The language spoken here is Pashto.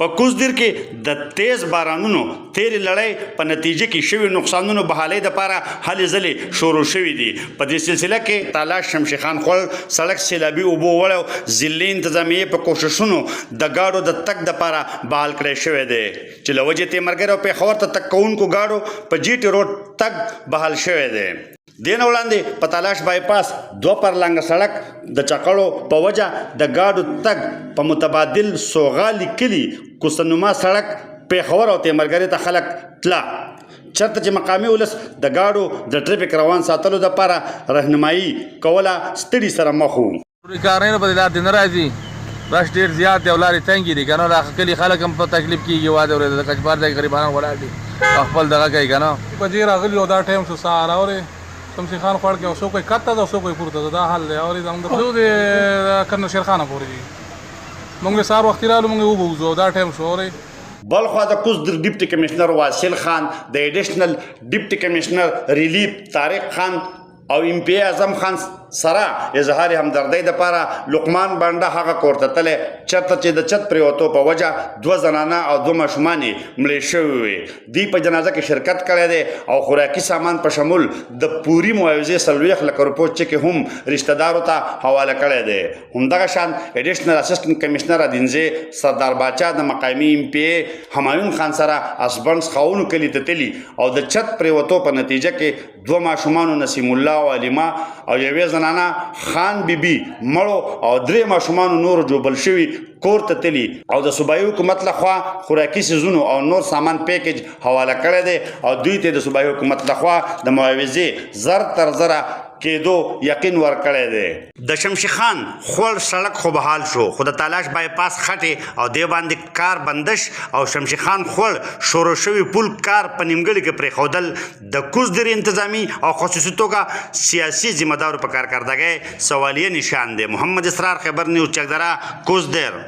په کوزدیر کې د تیز بارانونو تیرې لړۍ په نتیجه کې شوي نقصانونو بحالۍ دپاره هلې ځلې شروع شوي دي. په دې سلسله کې تالاش شمشي خان خوړ سړک سیلابي اوبو وړو ضلعي انتظامیې په کوښښونو د ګاډو د تګ دپاره بحال کړی شوی دی چې له وجې تیمرګر او پېښور ته تګ کوونکو ګاډو په جي ټي روډ تګ بحال شوی دی. دې نه وړاندې په تالاش بایپاس 2 پرلنګه سړک د چکړو په وجه د ګاډو تګ په متبادل سوغالي کلي کوڅهنما سړک پېښور او تیمرګرې ته خلک تله چېرته چې مقامي ولس د ګاډو د ټریفک روان ساتلو دپاره رهنمایي کوله ستړي سره مخ وو. کارونه په دې لار دې نه راځي رش ډېر زیات دی او لارې تنګې دي که نه دا کلي خلک هم په تکلیف کېږي واده ورېده د کچپار ځای غریبانان ولاړ دي او خپل دغه کوي که نه بجې راغلي او دا ټایم شو سهار اورې شمشي خان خوړ کې او څوک کته ده او څوک پورته ده دا حال دی اورې زموږ د د کرنل شیرخانه پورې دي موږ سهار وختي رالو موږ وبوځو او دا ټایم شو اورې. بلخوا د کوزدر ډیپټي کمشنر واصل خان د ایډیشنل ډیپټي کمشنر ریلیف طارق خان او ایم پی اعظم خان سره اظهار همدردۍ دپاره لقمان بانډه هغه کور ته تللی چېرته چې د چت پرېوتو په وجه 2 زنانه او 2 ماشومان یې مړې شوي وې. دوی په جنازه کې شرکت کړی دی او خوراکي سامان په شمول د پوري معاوضې 40 لکه روپو چک هم رشته دارو ته حواله کړی دی. همدغه شان ایډیشنل اسسټنټ کمشنر ادینزی سردار باچا د مقامي ایم پی همایون خان سره اسبنډ خاونو کلي ته تلي او د چت پرېوتو په نتیجه کې 2 ماشومانو نسیم الله او علیما او یوې زنانه خان بیبي مړو او 3 ماشومانو نورو جوبل شوي کور ته تلي او د صوبایي حکومت لخوا خوراکي سیزونو او نور سامان پیکج حواله کړی دی او دوی ته د صوبایي حکومت لخوا د معاوضې زر تر زره کېدو یقین ورکړی دی. د شمشي خان خوړ سړک خو بحال شو خو د تالاش بایپاس خټې او دې باندې کار بندش او شمشي خان خوړ شروع شوي پل کار په نیمګړي کې پرېښودل د کوزدر انتظامي او خصوصي توګه سیاسي ذمه دارو په کارکردګۍ سوالیه نشان دی. محمد اسرار خبر نیوز چکدره کوزدر.